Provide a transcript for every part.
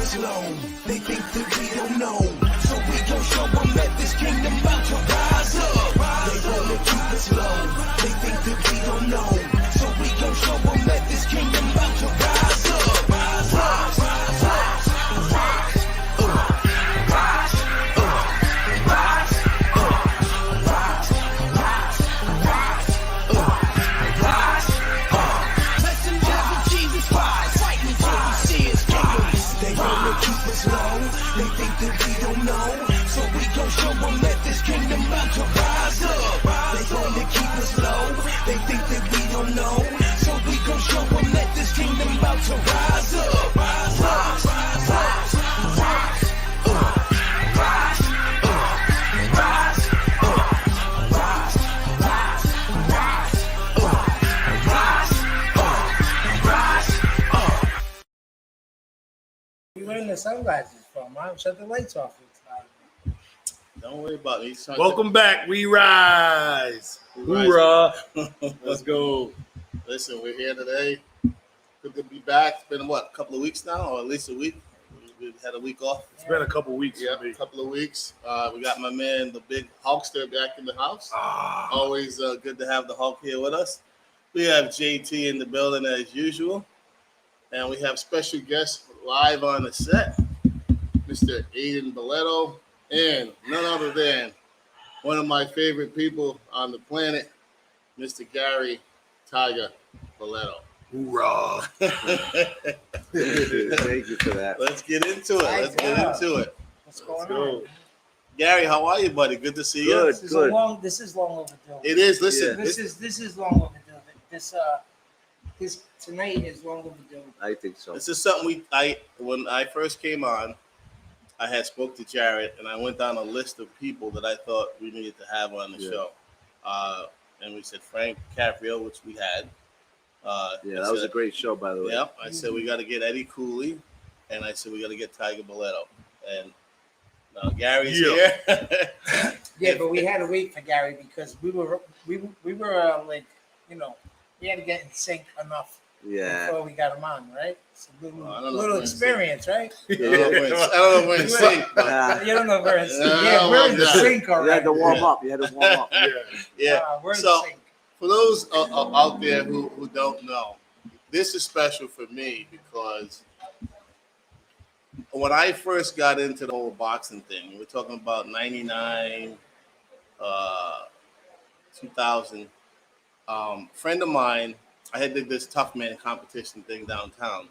slow. They think that we don't know, so we gon' show them that this kingdom about to rise up. They wanna keep us low. They think that we don't know, so we gon' show them that this kingdom about to rise up. Rise, rise, rise, rise, rise, rise, rise, rise, rise, rise. Messengers of Jesus rise, fighting till we see his kingdom. They wanna keep us low. They think that we don't know, so we gon' show them that this kingdom about to rise up. They wanna keep us low. They think that we don't know, so we gon' show them that this kingdom about to rise up. Rise, rise, rise, rise, rise, rise, rise, rise. You wearing the sunglasses from? Mom, shut the lights off. Don't worry about it. Welcome back. We rise. Hoorah. Let's go. Listen, we're here today. Good to be back. It's been a couple of weeks now, or at least a week. We've had a week off. It's been a couple weeks. Yeah, for me. a couple of weeks. We got my man, the big Hulkster, back in the house. Always good to have the Hulk here with us. We have JT in the building as usual. And we have special guests live on the set, Mr. Aiden Boletto, and none other than one of my favorite people on the planet, Mr. Gary Tiger Boletto. Hoorah. Thank you for that. Let's get into it. Let's get into it. What's going go. on? Gary, how are you, buddy? Good to see you. Good. This is long overdue. It is. Listen, Yeah. This is long overdue. This tonight is long overdue. I think so. this is something when I first came on, I had spoke to Jared and I went down a list of people that I thought we needed to have on the Yeah. show. And we said Frank Caprio, which we had. That was a great show, by the way. Yeah, I said we got to get Eddie Cooley, and I said we got to get Tiger Boletto, and now Gary's here. Yeah, but we had to wait for Gary because we were like, we had to get in sync enough before we got him on, right? It's a little experience, right? I don't know if we're in sync, but You don't know if we're in sync. No, Yeah, we're in I'm not. sync You already. had to warm up. yeah. We're in So sync. for those out there who don't know, this is special for me because when I first got into the whole boxing thing, we're talking about 99, 2000. Friend of mine, I had did this tough man competition thing downtown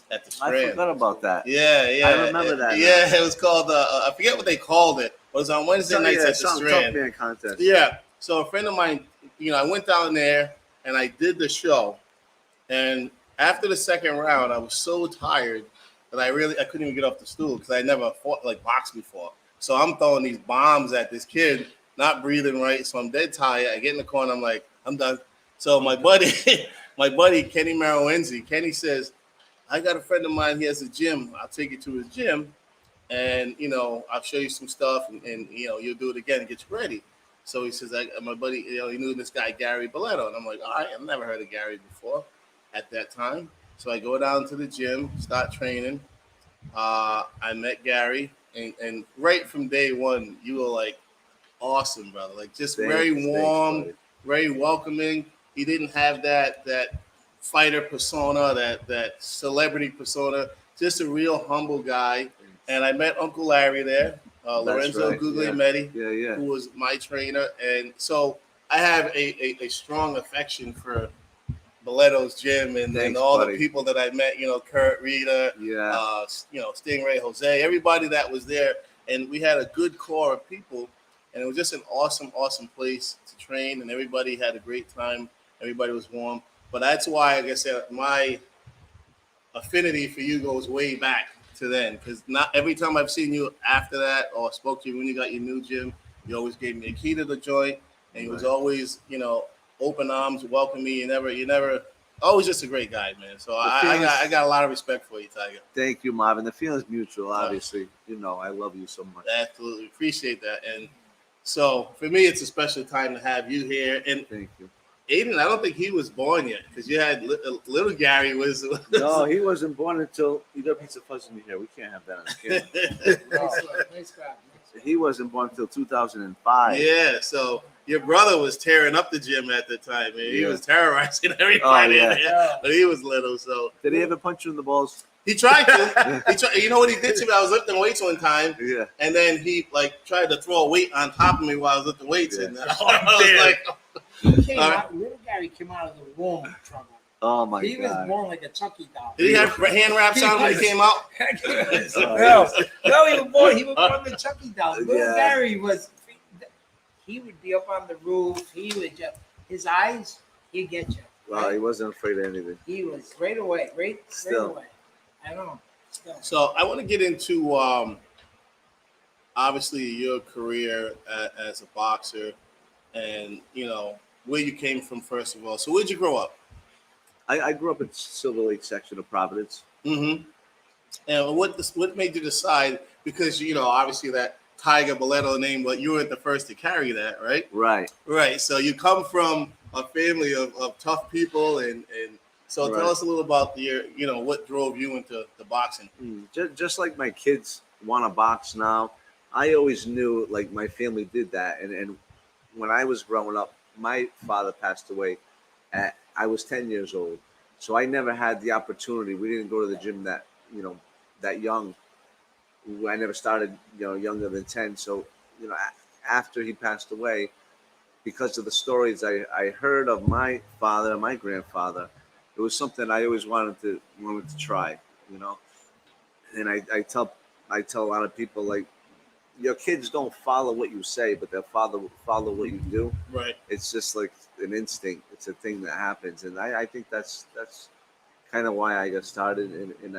at the I Strand. forgot about that. Yeah. I remember that. Yeah, it was called, I forget what they called it. It was on Wednesday nights at the some Strand. tough man contest. Yeah. So a friend of mine, I went down there and I did the show. And after the second round, I was so tired that I couldn't even get off the stool because I never fought boxed before. So I'm throwing these bombs at this kid, not breathing right. So I'm dead tired. I get in the corner. I'm like, I'm done. So my buddy Kenny Maroenzi, Kenny says, I got a friend of mine. He has a gym. I'll take you to his gym, and I'll show you some stuff, and you'll do it again and get you ready. So he says, my buddy, he knew this guy Gary Boletto, and I'm like, all right, I've never heard of Gary before at that time. So I go down to the gym, start training. I met Gary, and right from day one, you were like awesome, brother. Like just very warm, very welcoming. He didn't have that fighter persona, that celebrity persona. Just a real humble guy. And I met Uncle Larry there, Lorenzo Guglielmetti, who was my trainer. And so I have a strong affection for Boletto's gym and all the people that I met, Kurt Rita, Stingray, Jose, everybody that was there. And we had a good core of people. And it was just an awesome, awesome place to train. And everybody had a great time. Everybody was warm. But that's why, like I said, my affinity for you goes way back to then. Because not every time I've seen you after that or spoke to you when you got your new gym, you always gave me a key to the joint. And he was always, open arms, welcome me. You never, always just a great guy, man. So I got a lot of respect for you, Tiger. Thank you, Marvin. The feeling's mutual, obviously. I love you so much. Absolutely. Appreciate that. And so for me, it's a special time to have you here. And thank you. Aiden, I don't think he was born yet because you had little Gary was. No, he wasn't born until you got a piece of fuzz in your hair. We can't have that on camera. Nice grab. He wasn't born until 2005. Yeah, so your brother was tearing up the gym at the time, man. He Yeah. was terrorizing everybody. Oh, yeah. Yeah. But he was little, so Did he ever punch you in the balls? he tried to. You know what he did to me? I was lifting weights one time, Yeah. and then he like tried to throw a weight on top of me while I was lifting weights, Yeah. and I was like, Little Gary came out of the womb in trouble. Oh my He was God. born like a Chucky doll. "Did he have hand wraps on when he came out?" No, he was born the Chucky doll. Little Yeah. Gary was. He would be up on the roof. He would just his eyes. He'd get you. Well, he wasn't afraid of anything. He was right away. Right Still. away. I know. Still. So I want to get into obviously your career as a boxer, and where you came from first of all. So where'd you grow up? I grew up in Silver Lake section of Providence. Mm-hmm. And what made you decide? Because obviously that Tiger Boletto name, but you weren't the first to carry that, right? Right. Right. So you come from a family of tough people, and so Right. tell us a little about your what drove you into the boxing. Just like my kids want to box now, I always knew like my family did that. And when I was growing up, my father passed away I was 10 years old. So I never had the opportunity. We didn't go to the gym that young. I never started, younger than 10. So, after he passed away, because of the stories I heard of my father and my grandfather, it was something I always wanted to try, And I tell a lot of people, like, your kids don't follow what you say, but they'll follow what you do. Right. It's just like an instinct. It's a thing that happens, and I think that's kind of why I got started. And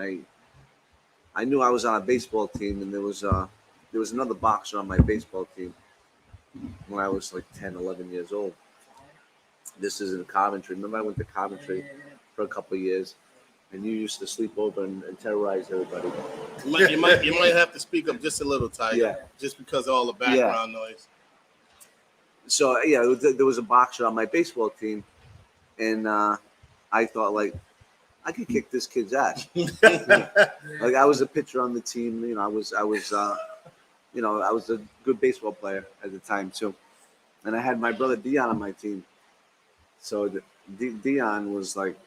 I knew I was on a baseball team, and there was another boxer on my baseball team when I was like 10, 11 years old. This is in Coventry. Remember, I went to Coventry for a couple of years, and you used to sleep over and terrorize everybody. You might have to speak up just a little, Tiger. Yeah. Just because of all the background noise. So there was a boxer on my baseball team, and I thought like I could kick this kid's ass. Like I was a pitcher on the team. I was I was a good baseball player at the time too, and I had my brother Dion on my team. So Dion was like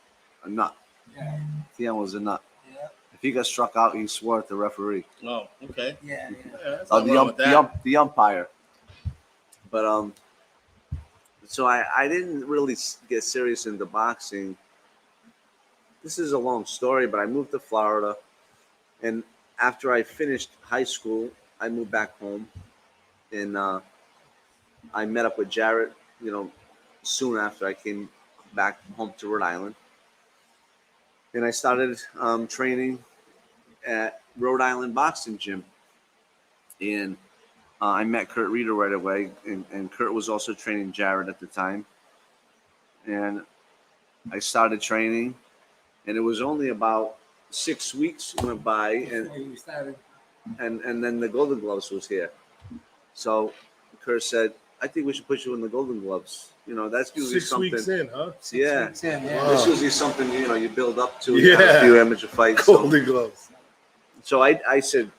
a nut. Yeah. Dion was a nut. Yeah. If he got struck out, he swore at the referee. Oh, okay. Yeah. That's Oh, nothing wrong with that. the umpire. But so I didn't really get serious into boxing. This is a long story, but I moved to Florida, and after I finished high school, I moved back home, and I met up with Jarrett. Soon after I came back home to Rhode Island, and I started training at Rhode Island Boxing Gym, and I met Kurt Reeder right away, and Kurt was also training Jarrett at the time, and I started training, and it was only about 6 weeks went by, Before you started. and then the Golden Gloves was here, so Kurt said, "I think we should put you in the Golden Gloves." That's usually 6 something. weeks in, huh? Yeah. Weeks in, yeah. That's usually something you build up to. Yeah. A few amateur fights. So, Golden Gloves. so I said,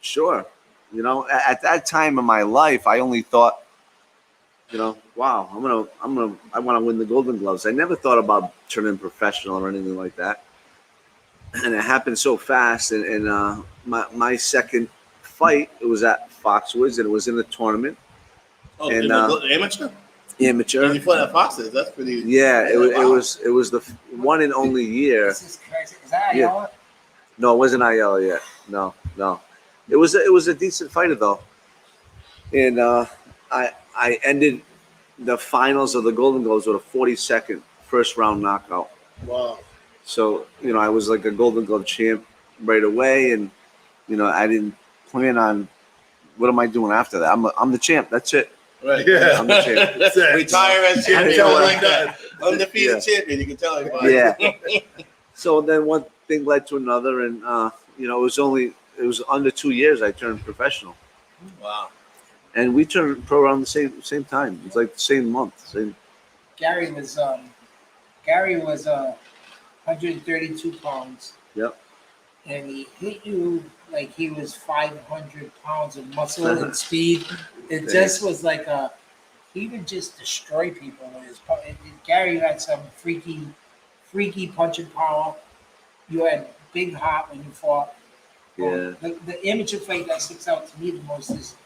sure. At that time in my life, I only thought, wow, I want to win the Golden Gloves. I never thought about turning professional or anything like that. And it happened so fast. And my second fight, it was at Foxwoods, and it was in a tournament. Oh, And, amateur? Amateur. And you fought at Fox's. That's pretty. Yeah, it Wow. was the one and only year. This is crazy. Is that Yeah. Iowa? No, it wasn't IL yet. No. It was a decent fighter though, and I ended the finals of the Golden Gloves with a 42nd first round knockout. Wow. So I was like a Golden Glove champ right away, and I didn't plan on what am I doing after that. I'm the champ. That's it. Right. Yeah. I'm the champ. That's it. Retire as I champion. tell I him like that. that. Undefeated Yeah. champion. You can tell everybody. Yeah. So then one thing led to another, and it was under 2 years I turned professional, Wow. and we turned pro around the same time. It's like the same month. Gary was 132 pounds. Yep. And he hit you like he was 500 pounds of muscle and speed. It just was like he would just destroy people with his punch. Gary had some freaky punching power. You had big heart when you fought. Yeah. The amateur fight that sticks out to me the most is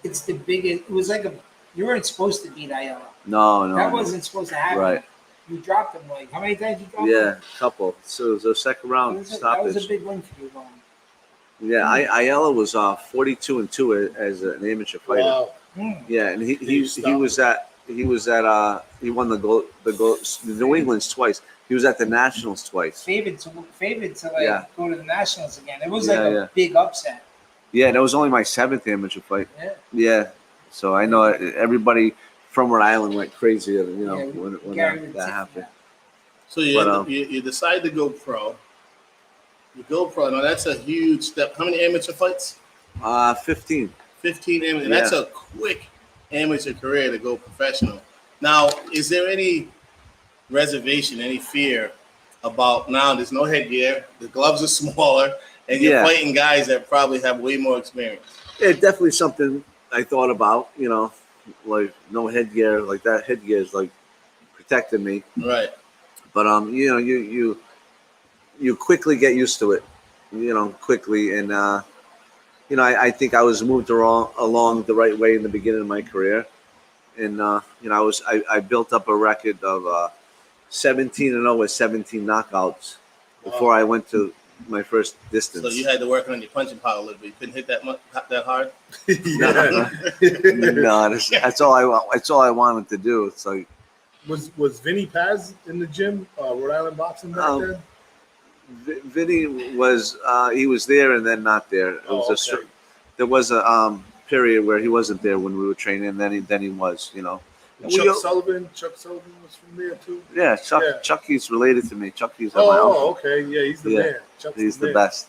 it's the biggest. It was like you weren't supposed to beat Ayala. No, That no. wasn't supposed to happen. Right. You dropped him like how many times you dropped him? Yeah, couple. So it was a second round That was a stoppage. big win for you, man. Yeah, Ayala was 42-2 as an amateur fighter. Wow. Yeah, and he won the New England's twice. He was at the Nationals twice. Favored to Yeah. go to the Nationals again. It was Yeah, like a yeah. big upset. Yeah, that was only my 7th amateur fight. Yeah. Yeah, so I know everybody from Rhode Island went crazy, Yeah, when Gary would that tip happened. So you, But, you decide to go pro. You go pro. Now that's a huge step. How many amateur fights? 15. 15 amateur. And that's a quick amateur career to go professional. Now, is there any reservation, any fear about now there's no headgear, the gloves are smaller, and you're Yeah. fighting guys that probably have way more experience? Yeah, definitely something I thought about. Like no headgear, like that headgear is like protecting me. Right. But you quickly get used to it, quickly, and I think I was moved along the right way in the beginning of my career, and I built up a record of 17-0 with 17 knockouts before I went to my first distance. So you had to work on your punching power a little bit. You couldn't hit that hard. Yeah. No, that's all I want. That's all I wanted to do. It's like Was Vinny Paz in the gym, Rhode Island boxing back then? Vinny was he was there and then not there. It was okay. there was a period where he wasn't there when we were training, and then he was. And Chuck Sullivan was from there too. Yeah, Yeah. Chucky's related to me. Chucky's my uncle. Oh, okay. Yeah, he's the Yeah. man. Chuck's He's the man. best.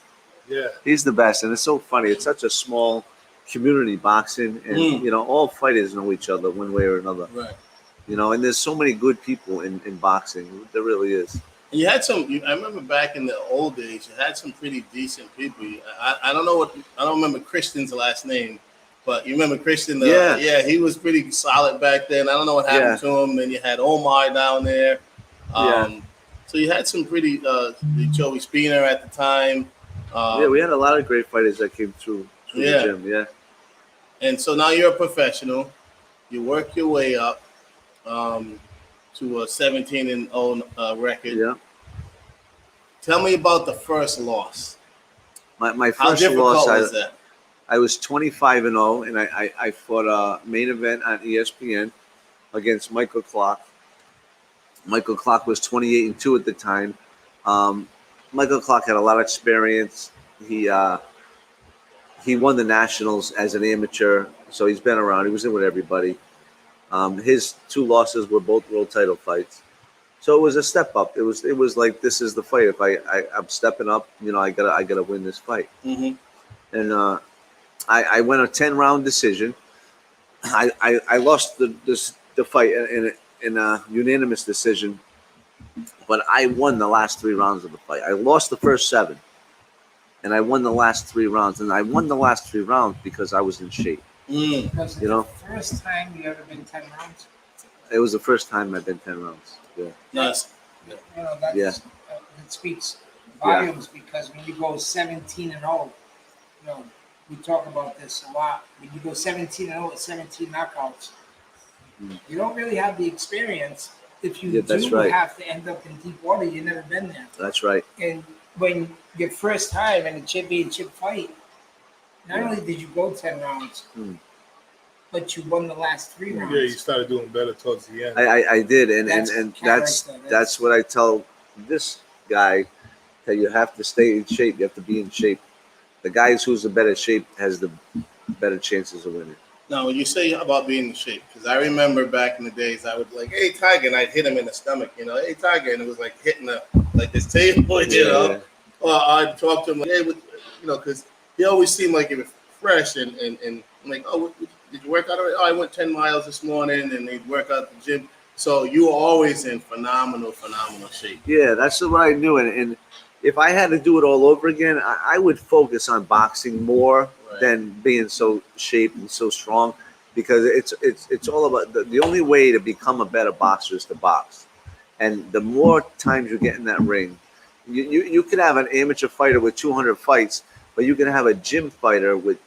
Yeah. He's the best, and it's so funny. It's such a small community, boxing, and all fighters know each other one way or another. Right. And there's so many good people in boxing. There really is. You had I remember back in the old days, you had some pretty decent people. I don't remember Christian's last name, but you remember Christian? Yeah. He was pretty solid back then. I don't know what happened to him. And you had Omar down there. So you had some pretty, Joey Spina at the time. We had a lot of great fighters that came through the gym. Yeah. And so now you're a professional. You work your way up to a 17-0 record. Yeah. Tell me about the first loss. My How first difficult loss, was that? I was 25-0, and I fought a main event on ESPN against Michael Clark. Michael Clark was 28-2 at the time. Michael Clark had a lot of experience. He won the Nationals as an amateur, so he's been around. He was in with everybody. His 2 losses were both world title fights. So it was a step up. It was like, this is the fight. If I'm stepping up, I gotta win this fight. Mm-hmm. And I went a 10-round decision. I lost the fight in a unanimous decision, but I won the last 3 rounds of the fight. I lost the first 7, and I won the last 3 rounds. And I won the last 3 rounds because I was in shape. Was it the first time you ever been 10 rounds? It was the first time I've been 10 rounds. Yeah. Nice. That speaks volumes because when you go 17-0, we talk about this a lot. When you go 17-0 with 17 knockouts, you don't really have the experience. If you have to end up in deep water, you've never been there. That's right. And when your first time in a championship fight, not only did you go 10 rounds, but you won the last 3 rounds. Yeah, you started doing better towards the end. I did, and that's what I tell this guy, that you have to stay in shape. You have to be in shape. The guy who's in better shape has the better chances of winning. Now, when you say about being in shape, because I remember back in the days, I would like, hey, Tiger, and I'd hit him in the stomach, hey, Tiger, and it was like hitting this table, Yeah. Or I'd talk to him like, hey, because he always seemed like he was fresh and I'm like, oh, did you work out already? Oh, I went 10 miles this morning, and he'd work out at the gym. So you were always in phenomenal shape. Yeah, that's what I knew. And if I had to do it all over again, I would focus on boxing more than being so shaped and so strong, because it's all about the only way to become a better boxer is to box. And the more times you get in that ring, you could have an amateur fighter with 200 fights, but you can have a gym fighter with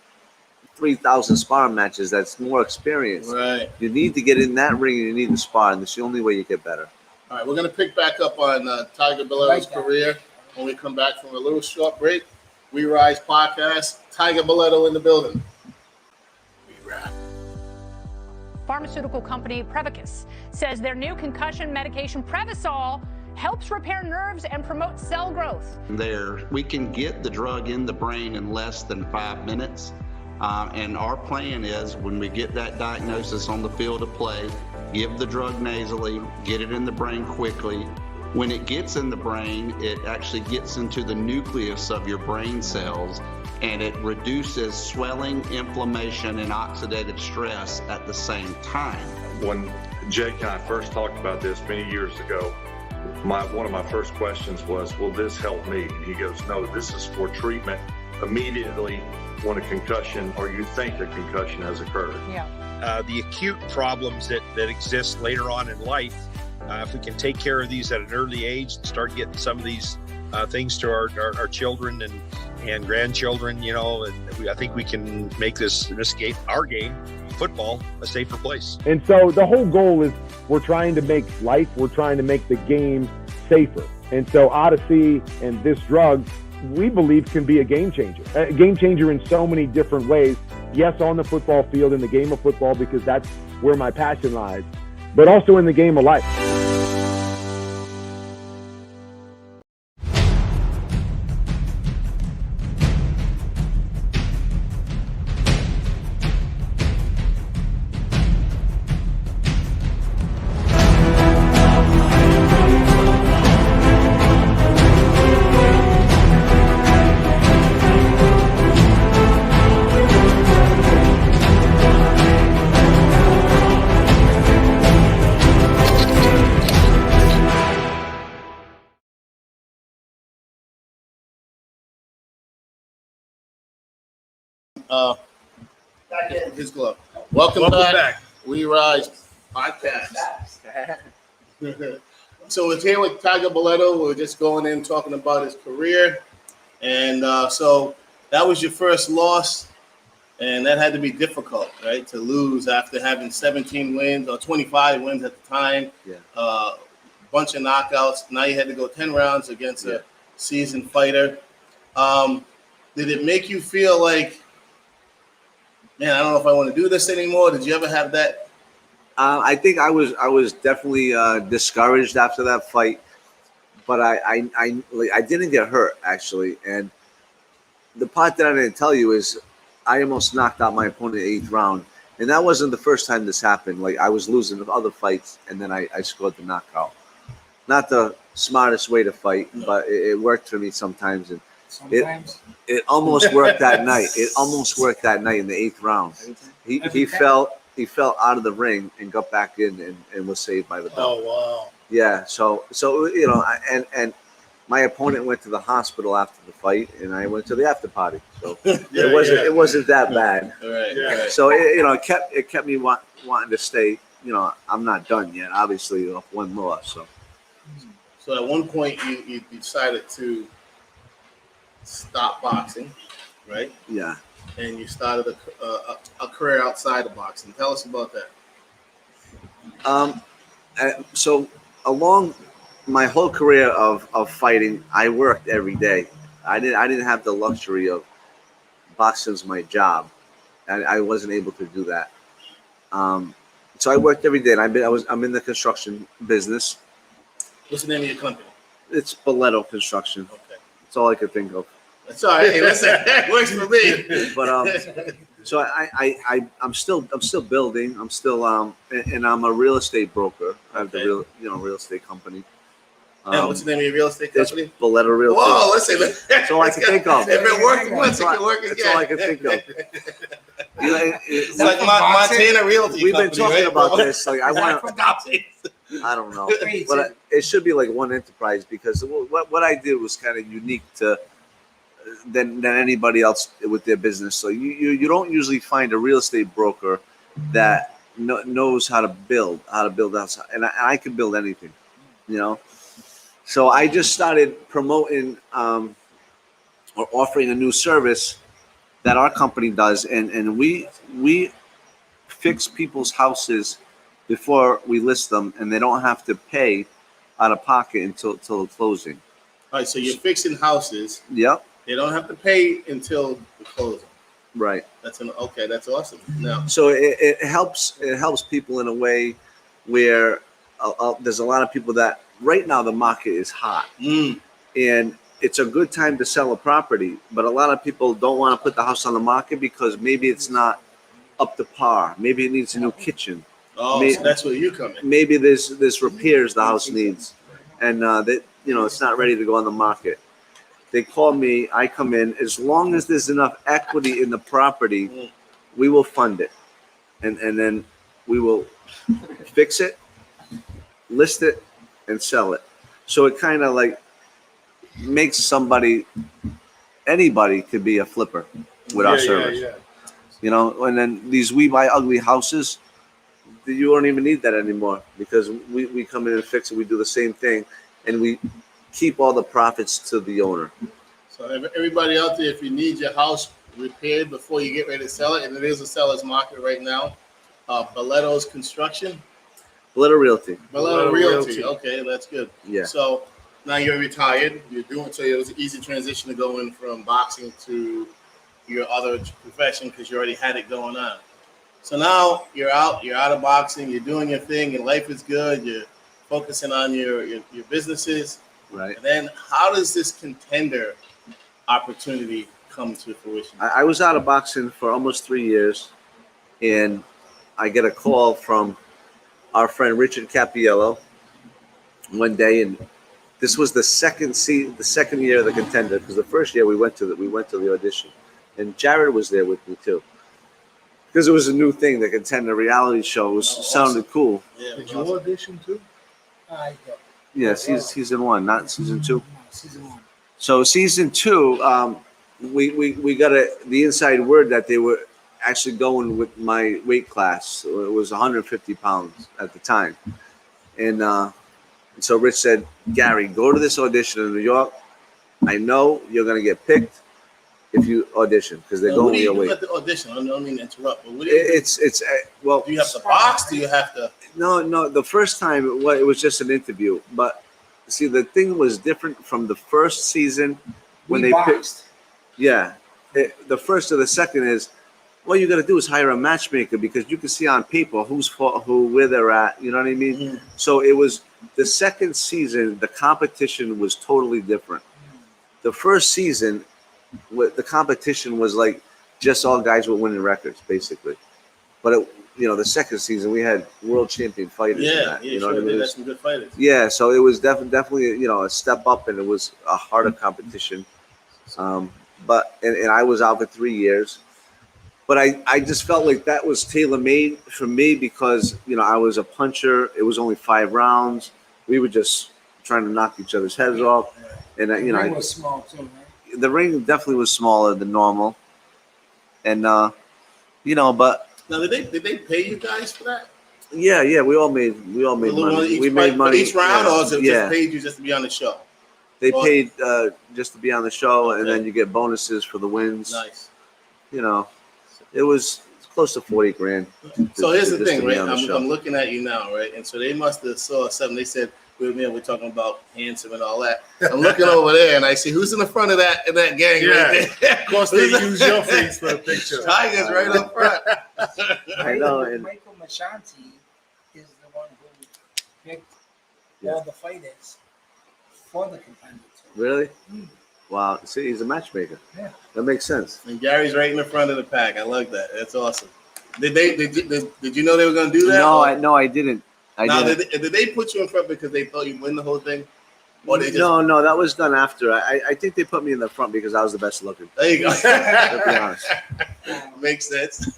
3,000 sparring matches that's more experienced. Right. You need to get in that ring and you need to spar, and it's the only way you get better. All right, we're going to pick back up on Tiger Billetto's career when we come back from a little short break. We Rise Podcast, Tiger Billetto in the building. We Rise. Pharmaceutical company Prevacus says their new concussion medication Prevacol helps repair nerves and promote cell growth. We can get the drug in the brain in less than 5 minutes. And our plan is, when we get that diagnosis on the field of play, give the drug nasally, get it in the brain quickly. When it gets in the brain, it actually gets into the nucleus of your brain cells, and it reduces swelling, inflammation, and oxidative stress at the same time. When Jake and I first talked about this many years ago, one of my first questions was, will this help me? And he goes, no, this is for treatment immediately when a concussion, or you think a concussion has occurred. Yeah. The acute problems that exist later on in life, if we can take care of these at an early age and start getting some of these things to our children and grandchildren, and I think we can make this game, our game, football, a safer place. And so the whole goal is we're trying to make the game safer. And so Odyssey and this drug, we believe, can be a game changer in so many different ways. Yes, on the football field, in the game of football, because that's where my passion lies, but also in the game of life. His glove. Welcome back. We Rise Podcast. So we're here with Tiger Billetto. We're just going in talking about his career, and so that was your first loss, and that had to be difficult, right? To lose after having 17 wins or 25 wins at the time. Yeah. Bunch of knockouts. Now you had to go 10 rounds against a seasoned fighter. Did it make you feel like, man, I don't know if I want to do this anymore? Did you ever have that? I think I was definitely discouraged after that fight, but I didn't get hurt, actually. And the part that I didn't tell you is I almost knocked out my opponent in the 8th round, and that wasn't the first time this happened. Like, I was losing other fights, and then I scored the knockout. Not the smartest way to fight, but it worked for me sometimes. And it almost worked that night. It almost worked that night in the 8th round. He fell out of the ring and got back in and was saved by the belt. Oh, wow. Yeah. So and my opponent went to the hospital after the fight, and I went to the after party. So it wasn't that bad. Right. So it kept me wanting to stay. I'm not done yet. Obviously, off one loss. So at one point you decided to stop boxing, right? Yeah. And you started a career outside of boxing. Tell us about that. So along my whole career of fighting, I worked every day. I didn't have the luxury of boxing's my job, and I wasn't able to do that. So I worked every day, and I'm in the construction business. What's the name of your company? It's Billetto Construction. Okay. That's all I could think of. That's all right. Hey, listen, that works for me. But so I'm still building. I'm still and I'm a real estate broker. I have the real estate company. And what's the name of your real estate company? It's Billetto Real Estate. Whoa, listen. That's all I can think of. If it worked once, it can work again. That's all I can think of. It's like Montana Realty. We've been talking about this. Like, I want to. I don't know. Wait, But it should be like one enterprise because what I did was kind of unique to than anybody else with their business. So you don't usually find a real estate broker that knows how to build house, and I can build anything, you know. So I just started promoting or offering a new service that our company does, and we fix people's houses before we list them, and they don't have to pay out of pocket until the closing. All right, so you're fixing houses. Yep. They don't have to pay until the closing. Right. That's awesome. Now, so it helps people in a way where there's a lot of people that right now the market is hot, and it's a good time to sell a property, but a lot of people don't want to put the house on the market because maybe it's not up to par. Maybe it needs a new kitchen. so that's where you come in. Maybe there's repairs the house needs, and that it's not ready to go on the market. They call me, I come in. As long as there's enough equity in the property, we will fund it, and then we will fix it, list it, and sell it. So it kind of like makes anybody could be a flipper with our service. And then these We Buy Ugly houses, you don't even need that anymore because we come in and fix it. We do the same thing, and we keep all the profits to the owner. So everybody out there, if you need your house repaired before you get ready to sell it, and it is a seller's market right now, Boletto's Construction. Boletto Realty. Boletto Realty. Okay, that's good. Yeah. So now you're retired. So it was an easy transition to go in from boxing to your other profession because you already had it going on. So now you're out of boxing, you're doing your thing, and life is good. You're focusing on your businesses. Right. And then how does this Contender opportunity come to fruition? I was out of boxing for almost 3 years, and I get a call from our friend Richard Capiello one day, and this was the second year of the Contender, because the first year we went to the audition, and Jared was there with me too, because it was a new thing. The Contender reality show sounded cool. Yeah, Did you audition too? Yes, he's in one, not season two. Season 1. So season 2, we got the inside word that they were actually going with my weight class. So it was 150 pounds at the time, and so Rich said, "Gary, go to this audition in New York. I know you're gonna get picked if you audition because they're going your weight." At the audition, I don't mean to interrupt, but what It's well. do you have to box? Do you have to? No. The first time it was just an interview, but see, the thing was different from the first season when they picked. Yeah, the first or the second is, all you got to do is hire a matchmaker because you can see on paper who's fought who, where they're at. You know what I mean? Mm-hmm. So it was the second season. The competition was totally different. The first season, the competition was like just all guys with winning records, basically. But the second season we had world champion fighters. You know what I mean? That's some good fighters. Yeah, so it was definitely a step up, and it was a harder competition. But I was out for 3 years, but I just felt like that was tailor made for me because I was a puncher. It was only 5 rounds. We were just trying to knock each other's heads off, and The ring was small too, right? the ring definitely was smaller than normal, and but. Now, did they pay you guys for that? Yeah, we all made money. We made money each round, or is it yeah. just paid you just to be on the show? They paid just to be on the show, and then you get bonuses for the wins. Nice. It was close to 40 grand. So here's the thing, right? I'm looking at you now, right? And so they must have saw something. They said, we're talking about handsome and all that. I'm looking over there, and I see who's in the front of that gang right there. Of course, they use your face for the picture. Tiger's right up front. I know. And Michael Mashanti is the one who picked all the fighters for the Contender. really? Wow. See, he's a matchmaker. Yeah. That makes sense. And Gary's right in the front of the pack. I like that. That's awesome. Did you know they were going to do that? No, I didn't. Did they put you in front because they thought you'd win the whole thing? Or they just... No, that was done after. I think they put me in the front because I was the best looking. There you go. To be honest. Makes sense.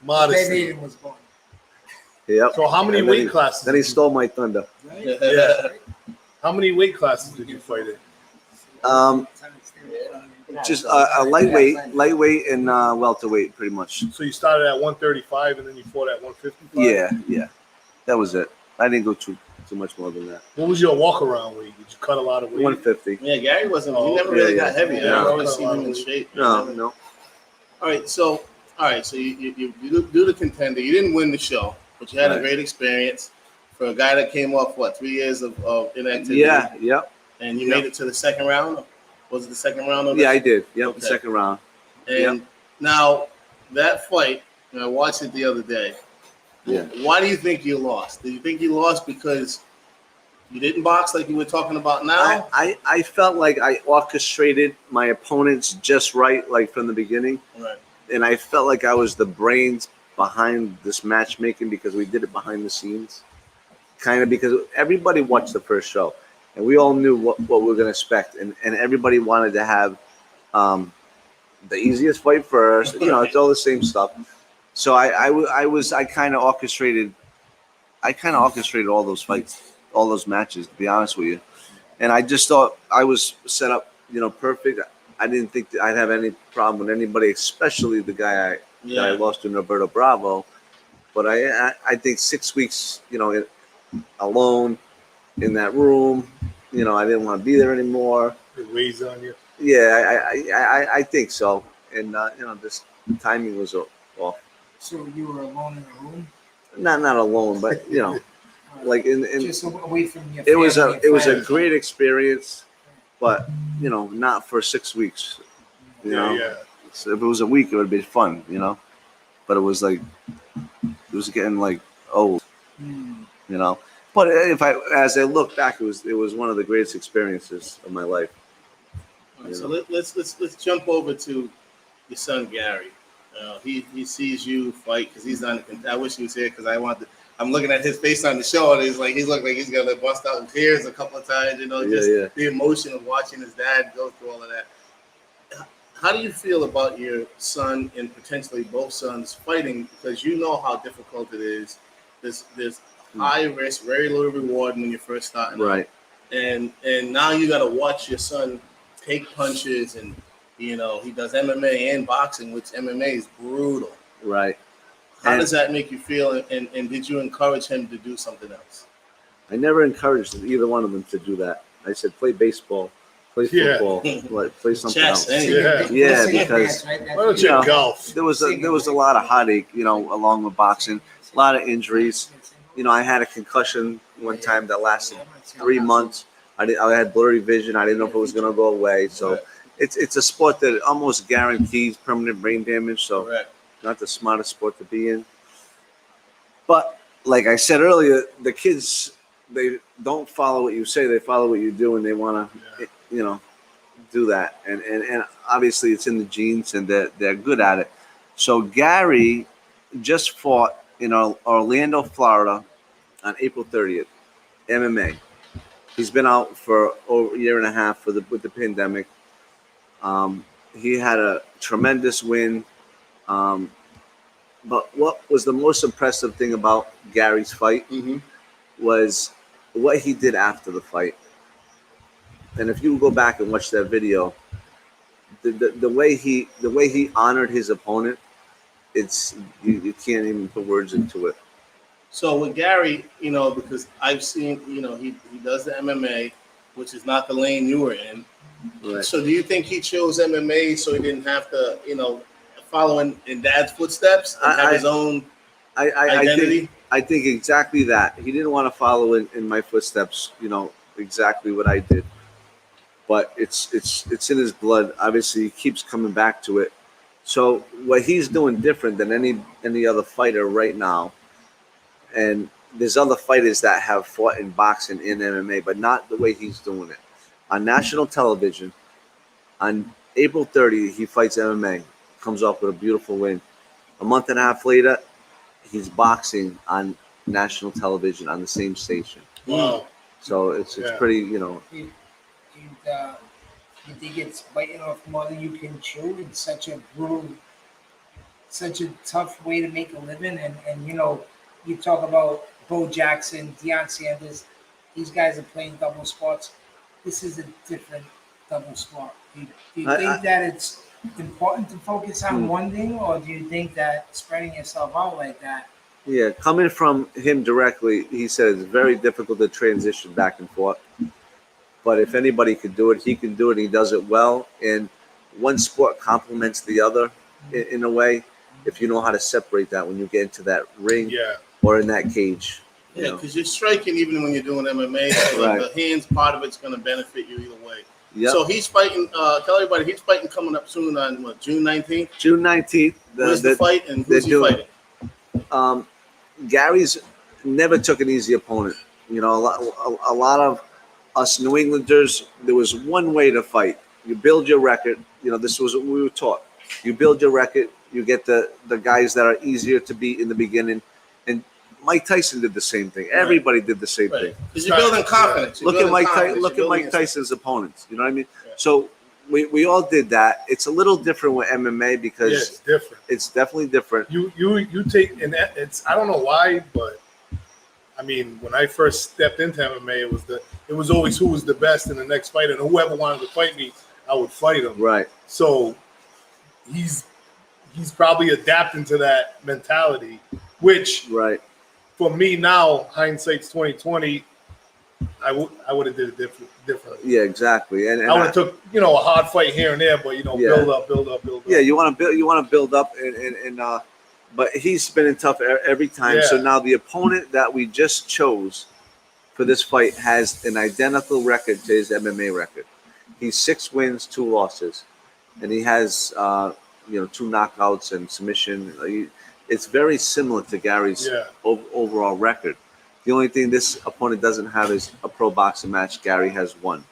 Modesty. Was born. Yep. So how many And weight classes? Then he stole my thunder. Yeah. How many weight classes did you fight in? Just a lightweight, and welterweight, pretty much. So you started at 135 and then you fought at 155? Yeah. That was it. I didn't go too much more than that. What was your walk around weight? Did you cut a lot of weight? 150. Yeah, Gary wasn't. He never really got heavy. Yeah. I always seen him in shape. No. All right, so you do the contender. You didn't win the show, but you had a great experience for a guy that came off 3 years of inactivity. Yeah. And you made it to the second round. Was it the second round? Yeah, I did. Yep, Okay. the second round. And now that fight, and I watched it the other day. Yeah. Why do you think you lost? Do you think you lost because you didn't box like you were talking about now? I felt like I orchestrated my opponents just right, like from the beginning. Right. And I felt like I was the brains behind this matchmaking because we did it behind the scenes. Kind of because everybody watched the first show. And we all knew what we were going to expect. And everybody wanted to have the easiest fight first. You know, it's all the same stuff. So I kind of orchestrated all those fights, all those matches, to be honest with you. And I just thought I was set up, perfect. I didn't think that I'd have any problem with anybody, especially the guy that I lost to, Norberto Bravo. But I think 6 weeks, alone in that room, I didn't want to be there anymore. It weighs on you. Yeah, I think so. And this timing was off. So you were alone in the room? Not alone, but like in just away from your. it was family a and friends. great experience, but not for 6 weeks. Yeah. So if it was a week, it would be fun, But it was getting like old, But as I look back, it was one of the greatest experiences of my life. All right, so let's jump over to your son Gary. He sees you fight because he's on. I wish he was here because I'm looking at his face on the show, and he looked like he's gonna bust out in tears a couple of times. The emotion of watching his dad go through all of that. How do you feel about your son and potentially both sons fighting? Because you know how difficult it is. There's high risk, very little reward when you're first starting. Right. And now you got to watch your son take punches, and he does MMA and boxing, which MMA is brutal. Right. How does that make you feel? And did you encourage him to do something else? I never encouraged either one of them to do that. I said, play baseball, play football, play something else. Yeah, because why don't you golf? There was a lot of heartache, along with boxing, a lot of injuries. I had a concussion one time that lasted 3 months. I had blurry vision. I didn't know if it was going to go away. So it's a sport that almost guarantees permanent brain damage. So not the smartest sport to be in. But like I said earlier, the kids, they don't follow what you say. They follow what you do, and they want to, do that. And obviously it's in the genes, and they're good at it. So Gary just fought in Orlando, Florida on April 30th, MMA. He's been out for over a year and a half with the pandemic. He had a tremendous win. But what was the most impressive thing about Gary's fight was what he did after the fight. And if you go back and watch that video, the way he honored his opponent, you can't even put words into it. So with Gary, because I've seen, he does the MMA, which is not the lane you were in. Right. So do you think he chose MMA so he didn't have to, follow in Dad's footsteps and have his own identity? I think exactly that. He didn't want to follow in my footsteps, exactly what I did. But it's in his blood. Obviously, he keeps coming back to it. So what he's doing different than any other fighter right now, and there's other fighters that have fought in boxing in MMA, but not the way he's doing it. On national television, on April 30th, he fights MMA, comes off with a beautiful win. A month and a half later, he's boxing on national television on the same station. Wow. So it's pretty, You think it's biting off more than you can chew? It's such a brutal, such a tough way to make a living, and you talk about Bo Jackson, Deion Sanders. These guys are playing double sports. This is a different double sport. Do you think that it's important to focus on one thing, or do you think that spreading yourself out like that? Yeah, coming from him directly, he said it's very difficult to transition back and forth. But if anybody could do it, he can do it. He does it well. And one sport complements the other in a way, if you know how to separate that when you get into that ring or in that cage. Yeah, because you're striking even when you're doing MMA. So the hands part of it's going to benefit you either way. Yep. So he's fighting, tell everybody, he's fighting coming up soon on what, June 19th? June 19th. Where's the fight and who's he fighting? Gary's never took an easy opponent. You know, a lot of us New Englanders, there was one way to fight. You build your record. You know, this was what we were taught. You build your record. You get the guys that are easier to beat in the beginning. And Mike Tyson did the same thing. Everybody did the same thing. Because you're building confidence. Look at Mike Tyson's opponents. You know what I mean? Yeah. So we all did that. It's a little different with MMA because it's different. It's definitely different. You take, and it's, I don't know why, but I mean, when I first stepped into MMA, it was always who was the best in the next fight, and whoever wanted to fight me, I would fight him. Right. So he's probably adapting to that mentality, which for me now, hindsight's 2020. I would have did it differently. Yeah, exactly. And I would have took a hard fight here and there, but build up. Yeah, you want to build up, and but he's been tough every time. Yeah. So now the opponent that we just chose for this fight has an identical record to his MMA record. He's 6 wins, 2 losses, and he has 2 knockouts and submission. It's very similar to Gary's overall record. The only thing this opponent doesn't have is a pro boxing match. Gary has 1.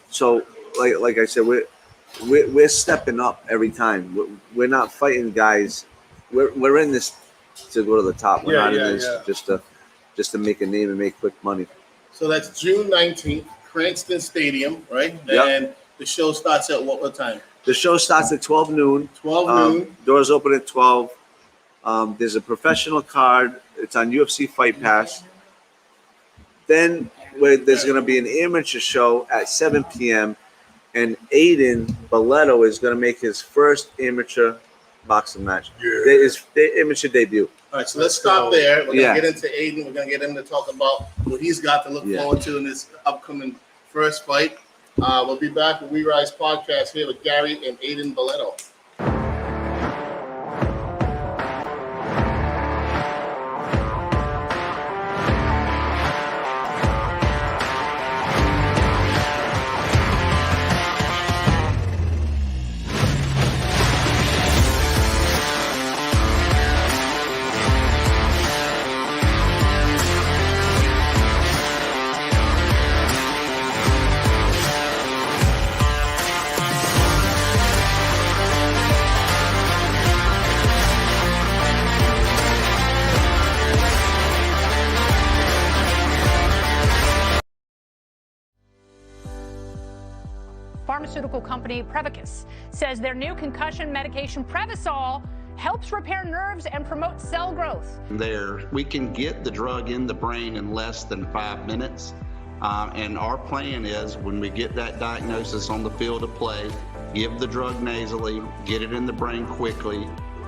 So, like I said, we're stepping up every time. We're not fighting guys. We're in this to go to the top. We're not in this just to make a name and make quick money. So that's June 19th, Cranston Stadium, right? Yep. And the show starts at what time? The show starts at 12 noon. 12 noon. Doors open at 12. There's a professional card. It's on UFC Fight Pass. Then there's going to be an amateur show at 7 p.m. And Aiden Boletto is going to make his first amateur boxing match. His amateur debut. All right, so let's stop there. We're going to get into Aiden. We're going to get him to talk about what he's got to look forward to in this upcoming first fight. We'll be back with We Rise Podcast here with Gary and Aiden Boletto. Pharmaceutical company Prevacus says their new concussion medication Prevacol helps repair nerves and promote cell growth. We can get the drug in the brain in less than 5 minutes. And our plan is when we get that diagnosis on the field of play, give the drug nasally, get it in the brain quickly.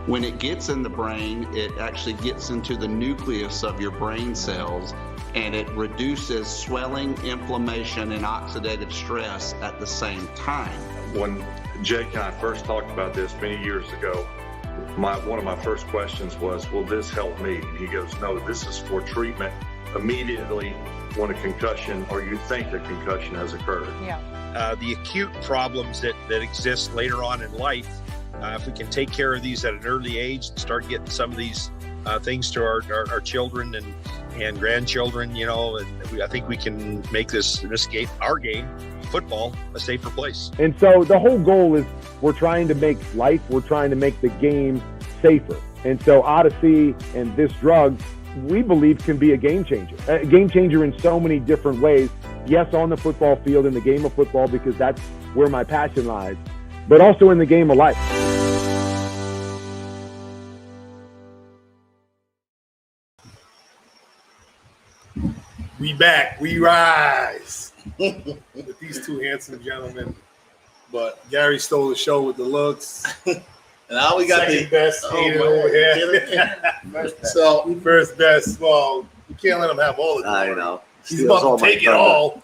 When it gets in the brain, it actually gets into the nucleus of your brain cells, and it reduces swelling, inflammation, and oxidative stress at the same time. When Jake and I first talked about this many years ago, one of my first questions was, will this help me? And he goes, no, this is for treatment immediately when a concussion or you think a concussion has occurred. Yeah. The acute problems that exist later on in life, if we can take care of these at an early age and start getting some of these things to our children and grandchildren, and I think we can make this game, our game, football, a safer place. And so the whole goal is we're trying to make the game safer. And so Odyssey and this drug, we believe, can be a game changer in so many different ways. Yes, on the football field, in the game of football, because that's where my passion lies, but also in the game of life. We back. We rise with these two handsome gentlemen. But Gary stole the show with the looks. And now we got second best hater over here. First best. Well, you can't let him have all the glory. I know. He's Steals about to my take it thunder. all.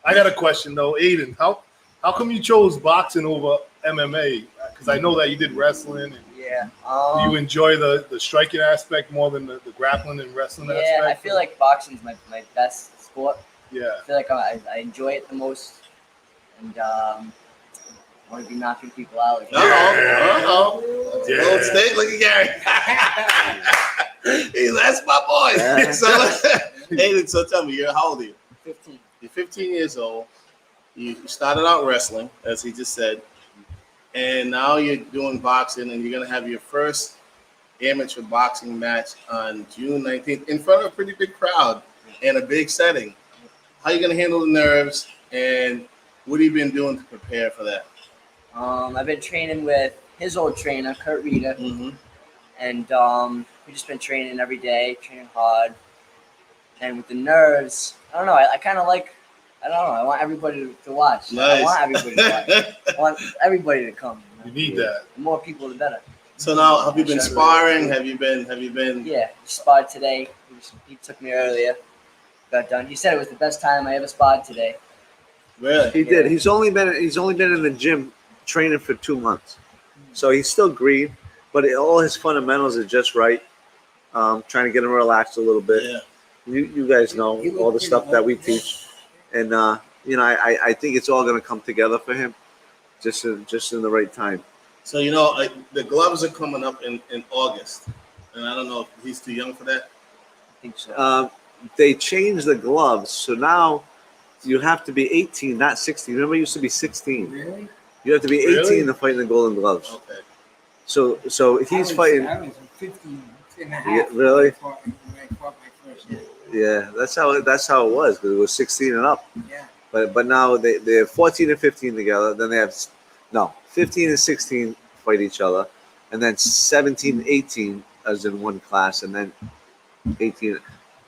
I got a question though, Aiden. How come you chose boxing over MMA? Because I know that you did wrestling. And Yeah. do you enjoy the striking aspect more than the grappling and wrestling aspect? Yeah, I feel like boxing is my best sport. Yeah. I feel like I enjoy it the most, and I want to be knocking people out. Uh-oh. Yeah. Old State, look at Gary. That's my boy. So, Aiden, so tell me, how old are you? 15. You're 15 years old. You started out wrestling, as he just said, and now you're doing boxing, and you're going to have your first amateur boxing match on June 19th in front of a pretty big crowd in a big setting. How are you going to handle the nerves, and what have you been doing to prepare for that? I've been training with his old trainer, Kurt Reeder, and we've just been training every day, training hard. And with the nerves, I don't know. I kind of like. I don't know. I want everybody to watch. Nice. I want everybody to watch. I want everybody to come. You need that. The more people, the better. So now, have you been sparring? Have you been? Yeah, sparred today. He took me earlier. Got done. He said it was the best time I ever sparred today. Really? He did. He's only been in the gym training for 2 months, so he's still green, but all his fundamentals are just right. Trying to get him relaxed a little bit. Yeah. You guys know all the stuff that we teach, and I think it's all going to come together for him, just in the right time. So the gloves are coming up in August, and I don't know if he's too young for that. I think so. They changed the gloves, so now you have to be 18, not 16. Remember, it used to be 16. Really? You have to be 18 Really? to fight in the Golden Gloves. Okay. So he's fighting. I was 15 and a half. Yeah, really? When I fought my first year. Yeah, that's how it was, because it was 16 and up. Yeah. But now they have 14 and 15 together. Then they have 15 and 16 fight each other, and then 17 and 18 as in one class, and then 18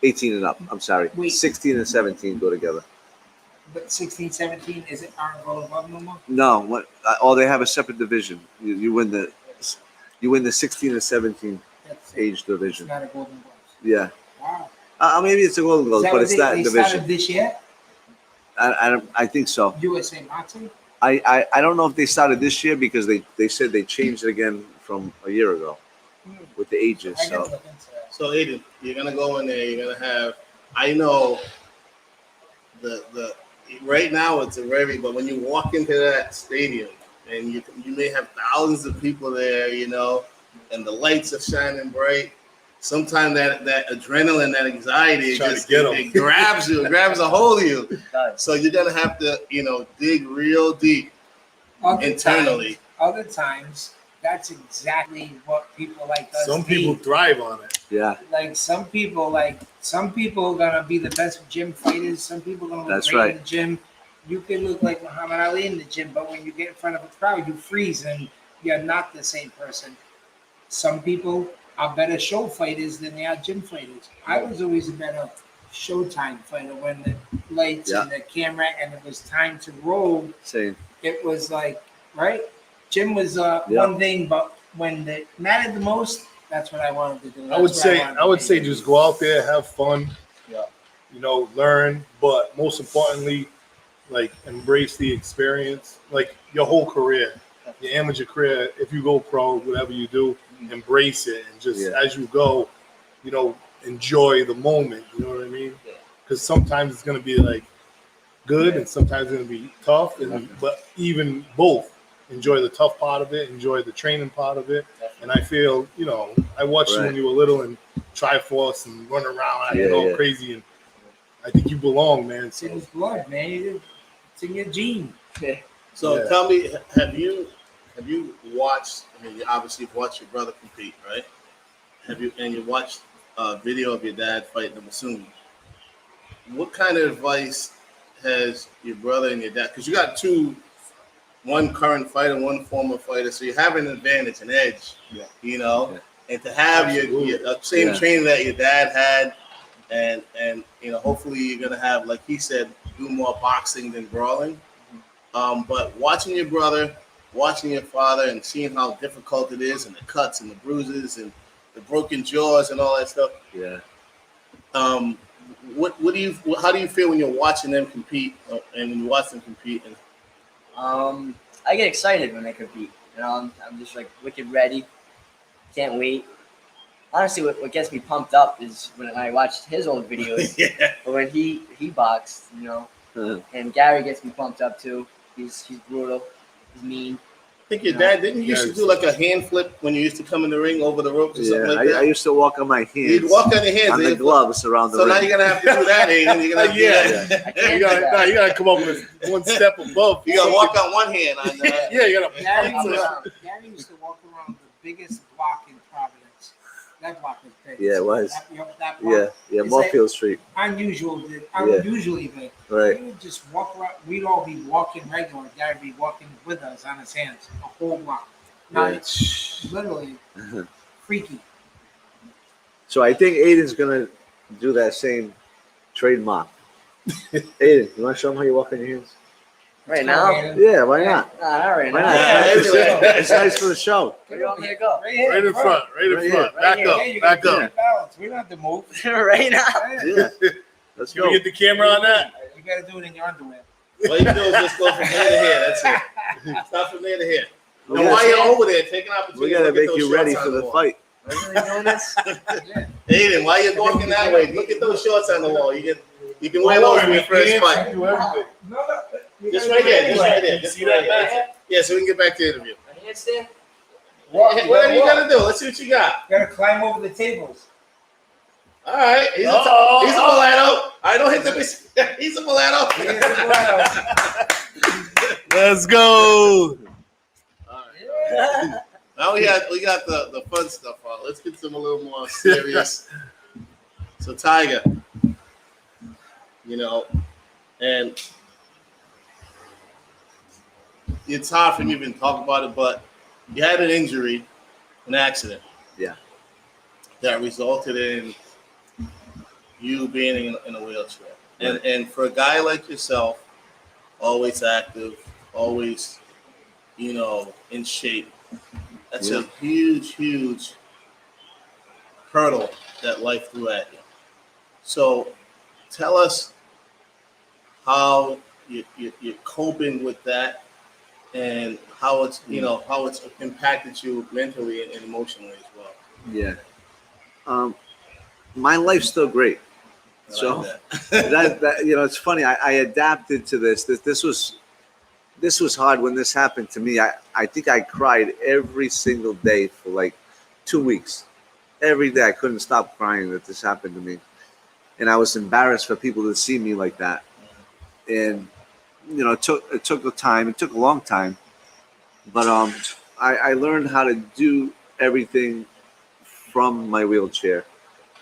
and up. I'm sorry, Wait. 16 and 17 go together. But 16, 17, is it aren't Golden Glove no more? No, they have a separate division. You win the 16 and 17 That's it. age It's division. not a Golden Glove. Yeah, Wow. maybe it's a Golden Gloves, but it's that they division. started this year? I think so. USA Boxing? I don't know if they started this year, because they said they changed it again from a year ago with the ages. I gotta So look into that. So Aiden, you're gonna go in there. You're gonna have. I know the right now it's a very, but when you walk into that stadium and you may have thousands of people there, and the lights are shining bright. Sometimes that adrenaline, that anxiety, Try to get 'em. it grabs you, it grabs a hold of you. God. So you're gonna have to, dig real deep internally. Other times, that's exactly what people like us Some people need. thrive on it. yeah, Some people are gonna be the best gym fighters. Some people are gonna look That's great right. in the gym. You can look like Muhammad Ali in the gym, but when you get in front of a crowd, you freeze and you're not the same person. Some people are better show fighters than they are gym fighters. I was always a better showtime fighter when the lights and the camera and it was time to roll. same. It was like, right? Gym was one thing, but when it mattered the most, that's what I wanted to do. I would That's what say wanted I would to say do. just go out there, have fun. Yeah. Learn, but most importantly, like embrace the experience, like your whole career, your amateur career. If you go pro, whatever you do, embrace it and just as you go, enjoy the moment. You know what I mean? Because sometimes it's gonna be like good, and sometimes it's gonna be tough. But even both, enjoy the tough part of it, enjoy the training part of it. And I feel, I watched you when you were little and Triforce and run around, acting all crazy, and I think you belong, man. It's in his blood, man. It's in your gene. So tell me, have you watched? I mean, you obviously watched your brother compete, right? You watched a video of your dad fighting, I'm assuming. What kind of advice has your brother and your dad? Because you got one current fighter, one former fighter, so you have an advantage, an edge, and to have your same training that your dad had, and hopefully you're gonna have, like he said, do more boxing than brawling. But watching your brother, watching your father, and seeing how difficult it is, and the cuts and the bruises and the broken jaws and all that stuff. Yeah. How do you feel when you're watching them compete, and when you watch them compete? And I get excited when they compete. I'm just like wicked ready. Can't wait. Honestly, what gets me pumped up is when I watched his old videos. Yeah. Or when he boxed, And Gary gets me pumped up too. He's brutal. He's mean. I think your dad didn't you used to do like a hand flip when you used to come in the ring over the ropes or something like that? I used to walk on my hands. You'd walk on your hands on the gloves around the ring. So ring. now you're gonna have to do that, Aiden. You're gonna have to You gotta come up with one step above. You gotta walk on one hand. On yeah, you gotta. Gary used to walk around the biggest block in Providence. That block was big. Yeah, it was. That block Yeah, is Moorfield Street. Unusually big. Right. We would just walk around. We'd all be walking regular. Gary would be walking with us on his hands, a whole block. Now it's literally freaky. So I think Aiden's gonna do that same trademark. Aiden, you want to show him how you walk on your hands? Right now? Yeah, why not? Nah, not right Why now. not? It's nice for the show. Where do you want me to go? Right in front. Right here. Back up. Back up. Balance. We don't have to move. Right now. Yeah. Let's Can we get the camera on that? You got to do it in your underwear. All you do is just go from here to here. That's it. Stop from there to here. We And gotta- while you're over there, take an We opportunity. gotta to look at make those you ready shorts for on the wall. fight. Aiden, while you're walking that way, look at those shorts on the wall. You can wear those for your first fight. Just right here. Just right there. Just right here. Yeah, so we can get back to the interview. My handstand? Whatever you gotta do. Let's see what you got. You got to climb over the tables. All right. He's a mulatto. I don't hit the. He's a mulatto. Let's go. Now we got the fun stuff on. Let's get some a little more serious. So Tiger, and it's hard for me to even talk about it, but you had an injury, an accident. Yeah. That resulted in you being in a wheelchair. And for a guy like yourself, always active, always, in shape, that's a huge, huge hurdle that life threw at you. So tell us how you're coping with that and how it's, how it's impacted you mentally and emotionally as well. Yeah. My life's still great. So that it's funny. I adapted to this. This was hard when this happened to me. I think I cried every single day for like 2 weeks. Every day I couldn't stop crying that this happened to me, and I was embarrassed for people to see me like that. And it took a time. It took a long time, but I learned how to do everything from my wheelchair.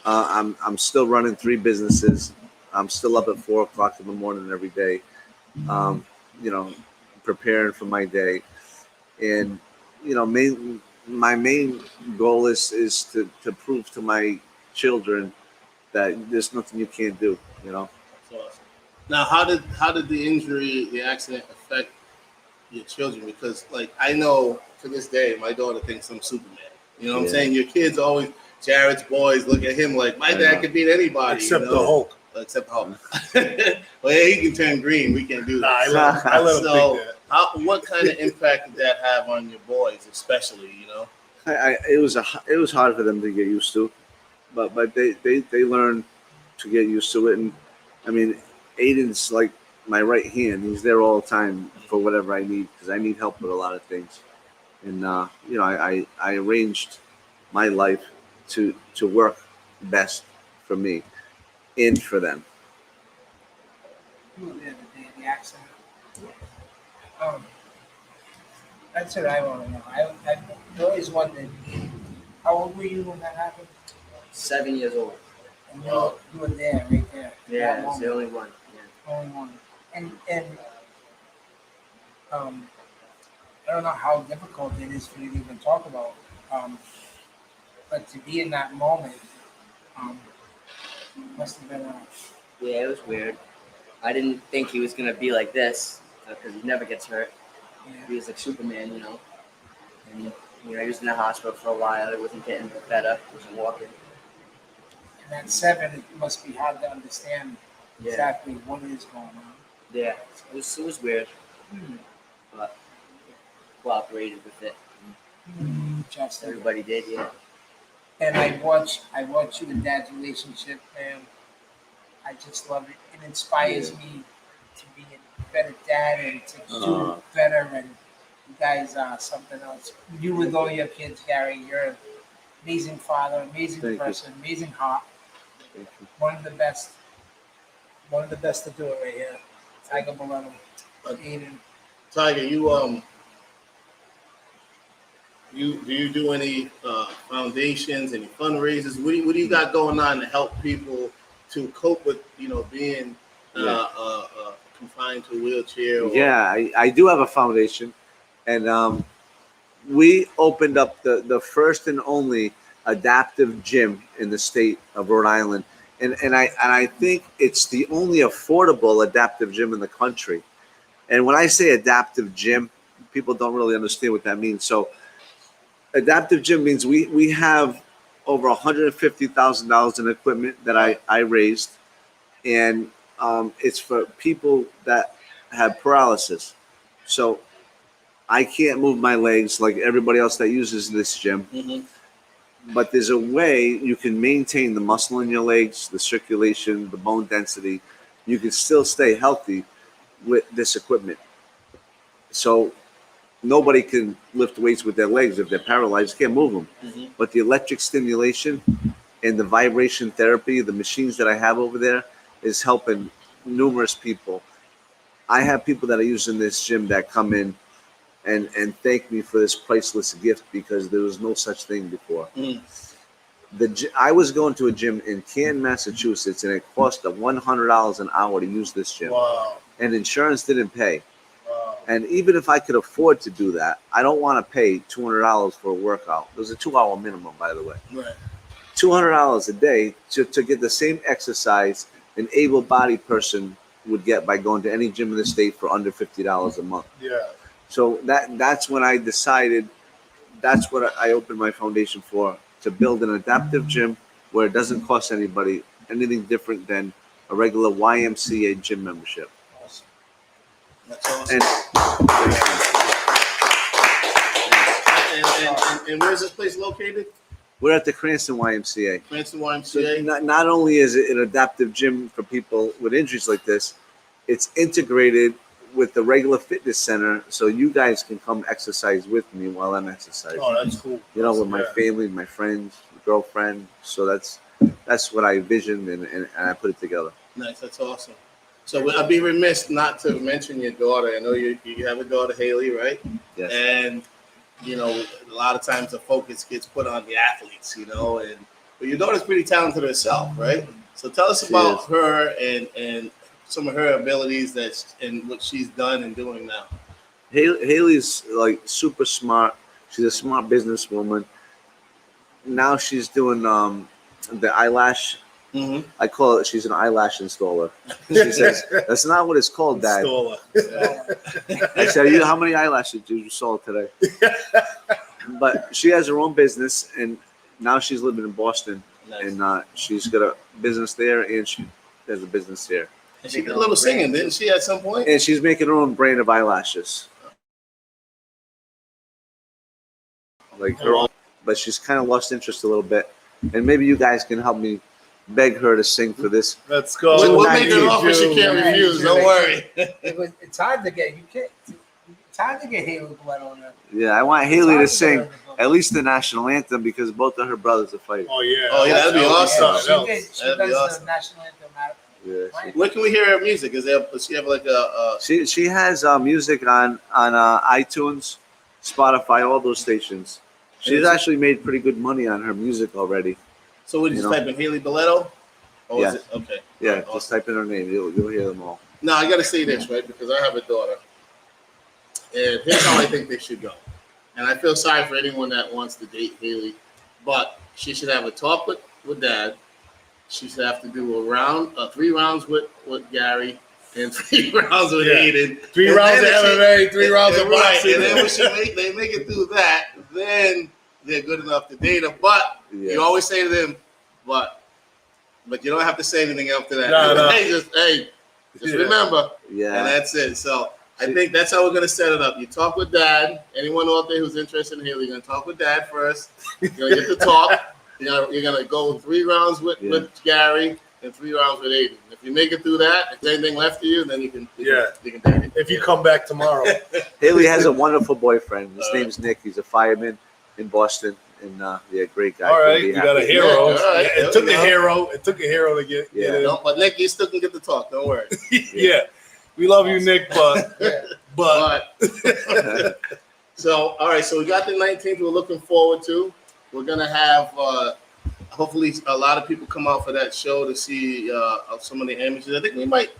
I'm still running 3 businesses. I'm still up at 4 o'clock in the morning every day, preparing for my day. And, my main goal is to prove to my children that there's nothing you can't do, That's awesome. Now, how did the injury, the accident affect your children? Because, I know to this day, my daughter thinks I'm Superman. You know what I'm saying? Your kids always... Jared's boys look at him like my dad could beat anybody, except the Hulk. Except Hulk. Well, yeah, he can turn green. We can't do that. I let him think that. What kind of impact did that have on your boys, especially? It was hard for them to get used to, but they learned to get used to it. And I mean, Aiden's like my right hand. He's there all the time for whatever I need because I need help with a lot of things. And I arranged my life to work best for me and for them. You were there the day of the accident. That's what I want to know. I always wondered, how old were you when that happened? 7 years old. And you were there, right there. Yeah, it's the only one. Yeah. Only one. And I don't know how difficult it is for you to even talk about. But to be in that moment, Must have been Yeah, it was weird. I didn't think he was gonna be like this because he never gets hurt. He was like Superman, you know. And he was in the hospital for a while. It wasn't getting better. He wasn't walking. And at 7, it must be hard to understand exactly what is going on. Yeah, it was weird, but cooperated with it. Just Everybody did, yeah. And I watch you and Dad's relationship, and I just love it. It inspires me to be a better dad and to do better. And you guys are something else. You with all your kids, Gary, you're an amazing father, amazing person, amazing heart. One of the best to do it right here. Tiger Boletto, Aiden. Tiger, do you do any foundations, any fundraisers? What do you got going on to help people to cope with being confined to a wheelchair? I do have a foundation, and we opened up the first and only adaptive gym in the state of Rhode Island, and I think it's the only affordable adaptive gym in the country. And when I say adaptive gym, people don't really understand what that means. So adaptive gym means we have over $150,000 in equipment that I raised, and it's for people that have paralysis. So I can't move my legs like everybody else that uses this gym. But there's a way you can maintain the muscle in your legs, the circulation, the bone density. You can still stay healthy with this equipment. So nobody can lift weights with their legs if they're paralyzed, can't move them. But the electric stimulation and the vibration therapy, the machines that I have over there, is helping numerous people. I have people that are using this gym that come in and thank me for this priceless gift because there was no such thing before. I was going to a gym in Canton, Massachusetts, and it cost $100 an hour to use this gym. Wow. And insurance didn't pay. And even if I could afford to do that, I don't want to pay $200 for a workout. It was a 2-hour minimum, by the way. Right. $200 a day to get the same exercise an able-bodied person would get by going to any gym in the state for under $50 a month. Yeah. So that's when I decided, that's what I opened my foundation for, to build an adaptive gym where it doesn't cost anybody anything different than a regular YMCA gym membership. Awesome. That's awesome. And where's this place located? We're at the Cranston YMCA. Cranston YMCA. So not only is it an adaptive gym for people with injuries like this, it's integrated with the regular fitness center, so you guys can come exercise with me while I'm exercising. Oh, that's cool. With my family, my friends, girlfriend. So that's what I envisioned and I put it together. Nice, that's awesome. So I'd be remiss not to mention your daughter. I know you have a daughter, Haley, right? Yes. And a lot of times the focus gets put on the athletes, but your daughter's pretty talented herself, right? So tell us about her and some of her abilities and what she's done and doing now. Haley's like super smart. She's a smart businesswoman. Now she's doing the eyelash. I call it, she's an eyelash installer. She says, that's not what it's called, Dad. Installer. I said, how many eyelashes did you sold today? But she has her own business, and now she's living in Boston. Nice. And she's got a business there, and she has a business here. And she did a little singing, didn't she, at some point? And she's making her own brand of eyelashes. Like her own, but she's kind of lost interest a little bit. And maybe you guys can help me beg her to sing for this. Let's go. We'll make her an offer she can't refuse. Don't worry. It's hard to get. It's hard to get Haley Boletto on that. Yeah, I want Haley to sing at least the national anthem because both of her brothers are fighting. Oh yeah. Oh yeah, that'd be awesome. She does the national anthem. Yeah. Where can we hear her music? Does she have like a? She has music on iTunes, Spotify, all those stations. She's actually made pretty good money on her music already. So would you just type in Haley Boletto? Yeah. Is it? Okay. Yeah, just type in her name. You'll hear them all. Now I got to say this, right? Because I have a daughter, and here's how I think they should go. And I feel sorry for anyone that wants to date Haley, but she should have a talk with Dad, she should have to do a round, 3 rounds with Gary and 3 rounds with Aiden. 3 rounds of MMA, 3 rounds of boxing. And then when they make it through that, then they're good enough to date her. But you always say to them, but you don't have to say anything after that. No. Just remember. Yeah. And that's it. So I think that's how we're going to set it up. You talk with Dad. Anyone out there who's interested in Haley, you're going to talk with Dad first. You're going to get to talk. You're going to go 3 rounds with Gary and 3 rounds with Aiden. If you make it through that, if there's anything left to you, then you can date it. If you come back tomorrow. Haley has a wonderful boyfriend. His name's Nick. He's a fireman in Boston. And great guy. All right, you got a hero. Right, it took a hero. It took a hero to get in. But Nick, you still can get to talk. Don't worry. We love you, Nick, but. So, all right. So we got the 19th. We're looking forward to. We're gonna have hopefully a lot of people come out for that show to see some of the images. I think we might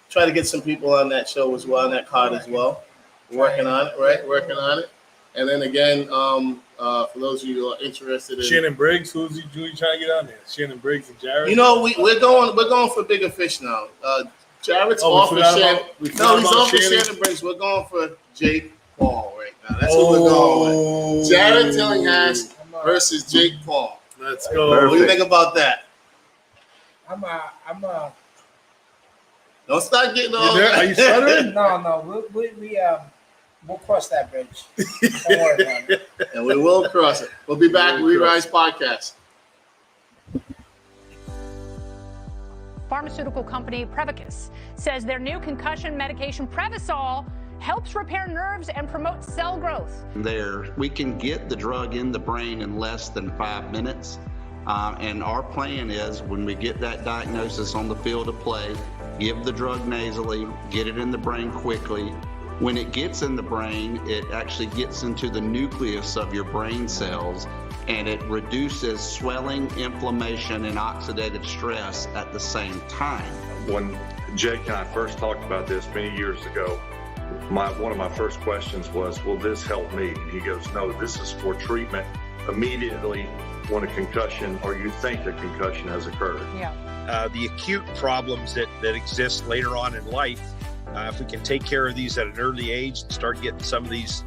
try to get some people on that show as well, on that card as well. We're working on it, right? Working on it. And then again, for those of you who are interested in Shannon Briggs, who's you trying to get on there? Shannon Briggs and Jared. You know, we're going for bigger fish now. Jared's off for Shannon. He's off for Shannon Briggs. We're going for Jake Paul right now. That's what we're going with. Jared Tillinghast versus Jake Paul. Let's go. What do you think about that? I'm Don't start getting all. Are you stuttering? No. We'll cross that bridge. Don't worry about it. And we will cross it. We'll be back. We Rise Podcast. Pharmaceutical company Prevacus says their new concussion medication Previsol helps repair nerves and promote cell growth. We can get the drug in the brain in less than 5 minutes. And our plan is when we get that diagnosis on the field of play, give the drug nasally, get it in the brain quickly. When it gets in the brain, it actually gets into the nucleus of your brain cells, and it reduces swelling, inflammation, and oxidative stress at the same time. When Jake and I first talked about this many years ago, one of my first questions was, will this help me? And he goes, no, this is for treatment immediately when a concussion or you think a concussion has occurred. The acute problems that exist later on in life, if we can take care of these at an early age and start getting some of these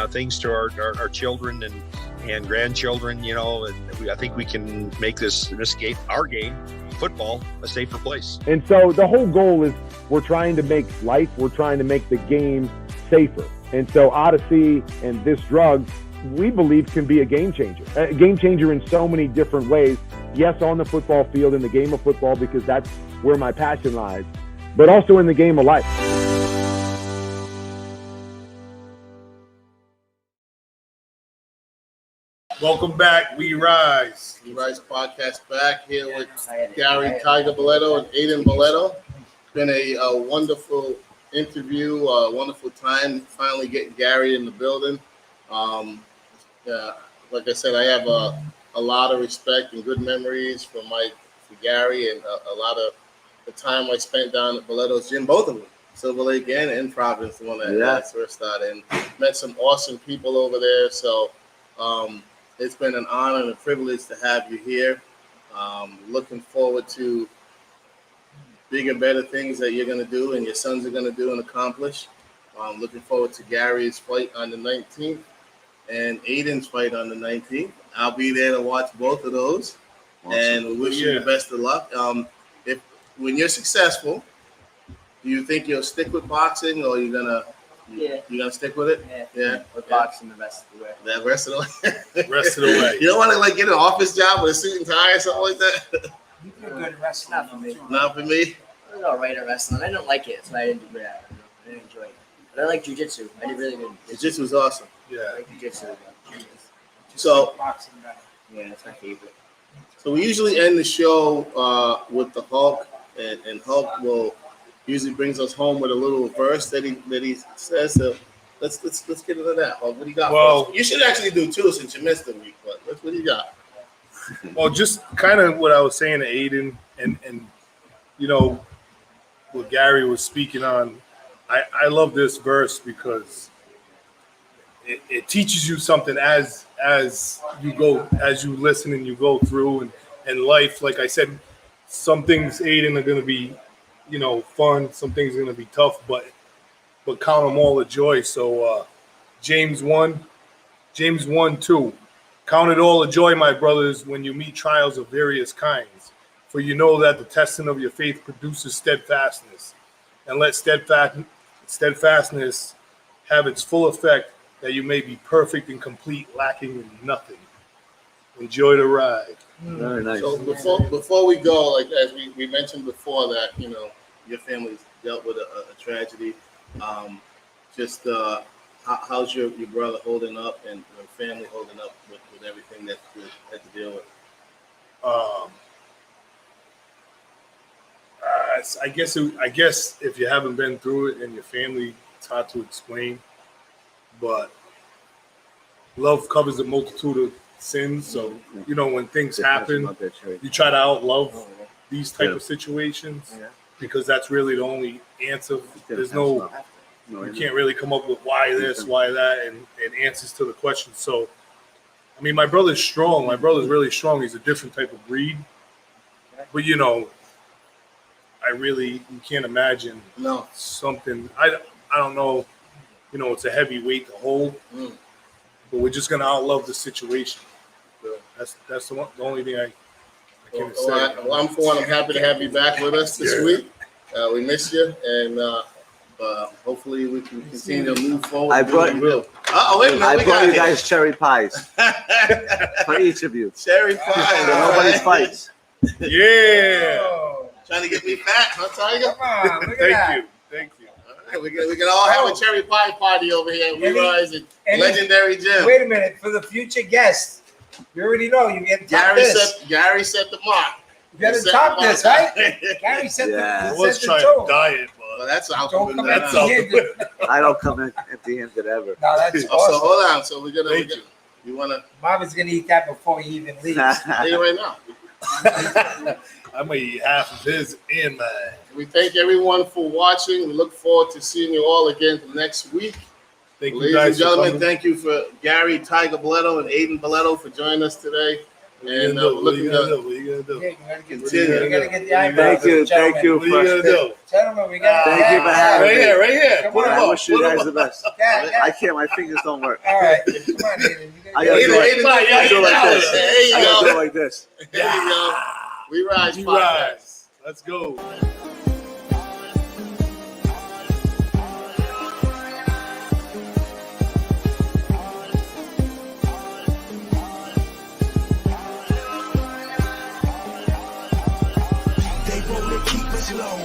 things to our children and grandchildren, and I think we can make this game, our game, football, a safer place. And so the whole goal is we're trying to make the game safer. And so Odyssey and this drug, we believe, can be a game changer in so many different ways. Yes, on the football field, in the game of football, because that's where my passion lies, but also in the game of life. Welcome back. We Rise. We Rise Podcast back here with Gary Tiger Boletto and Aiden Boletto. It's been a wonderful interview, a wonderful time finally getting Gary in the building. Like I said, I have a lot of respect and good memories for Gary, and a lot of the time I spent down at Boletto's gym, both of them, Silver Lake and in Providence, the one that I first started, and met some awesome people over there. So it's been an honor and a privilege to have you here. Looking forward to bigger, better things that you're going to do and your sons are going to do and accomplish. Looking forward to Gary's fight on the 19th and Aiden's fight on the 19th. I'll be there to watch both of those. Awesome. And we wish you the best of luck. When you're successful, do you think you'll stick with boxing, or you're gonna stick with it? Yeah. With boxing the rest of the way. The rest of the way. You don't want to get an office job with a suit and tie or something like that? You do good wrestling. Not for me. Not for me. I was all right at wrestling. I didn't like it, so I didn't do it. I didn't enjoy it. But I like jiu-jitsu. I did really good. Jiu-jitsu was awesome. Yeah. I like jiu-jitsu. So, boxing better. Yeah, that's my favorite. So we usually end the show with the Hulk, and Hulk usually brings us home with a little verse that he says. So let's get into that. Hulk, what do you got? Well, you should actually do two since you missed the week. But what do you got? Well, just kind of what I was saying to Aiden, and what Gary was speaking on. I love this verse because it teaches you something as you listen and you go through and life. Like I said, some things, Aiden, are going to be, fun. Some things are going to be tough, but count them all a joy. So James 1, 2. Count it all a joy, my brothers, when you meet trials of various kinds. For you know that the testing of your faith produces steadfastness. And let steadfastness have its full effect, that you may be perfect and complete, lacking in nothing. Enjoy the ride. Very nice. So before we go, like as we mentioned before, that your family's dealt with a tragedy. How's your brother holding up and your family holding up with everything that you had to deal with? I guess if you haven't been through it and your family, it's hard to explain. But love covers a multitude of sins. So when things happen, you try to outlove these type of situations because that's really the only answer. There's no, you can't really come up with why this, why that, and answers to the questions. So, I mean, my brother's strong. My brother's really strong. He's a different type of breed. But you can't imagine something. I don't know. It's a heavy weight to hold. But we're just gonna outlove the situation. So that's the only thing I can say. Well, I'm for one. I'm happy to have you back with us this week. We miss you, and hopefully we can continue to move forward. I brought wait a minute. I brought you guys cherry pies for each of you. Cherry pies. Nobody's fights. Yeah. Trying to get me fat, huh, Tiger? Come on, look at that. Thank you. All right, we can all have a cherry pie party over here. We rise at Legendary Gym. Wait a minute, for the future guests, you already know you get top this. Gary set the mark. You got to top this, right? Gary set the I set was the trying tone. to diet, but Well, that's out. Don't come empty-handed. I don't come in empty-handed ever. No, that's So awesome. hold on. So we're gonna you wanna Marvin's gonna eat that before he even leaves. eat it right now. I'm gonna eat half of his and mine. We thank everyone for watching. We look forward to seeing you all again next week. Thank you Ladies guys and gentlemen, for coming. thank you for Gary Tiger Boletto and Aiden Boletto for joining us today. What are you And gonna do? What are looking you gonna to do? What are you gonna do? Yeah, you gotta get Continue. you gotta get the eyebrows. Thank you. Gentlemen. Thank you. What are you gonna do? Gentlemen, we got Thank you for having Right me. here, right here. Come Put on. him I up. wish you Put him guys up. the best. Yeah. I can't. My fingers don't work. All right, come on, Aiden. I gotta do it. I do it like this. There you I gotta do it go. like this. There you go. We rise. You podcast. rise. Let's go. They wanna keep us low.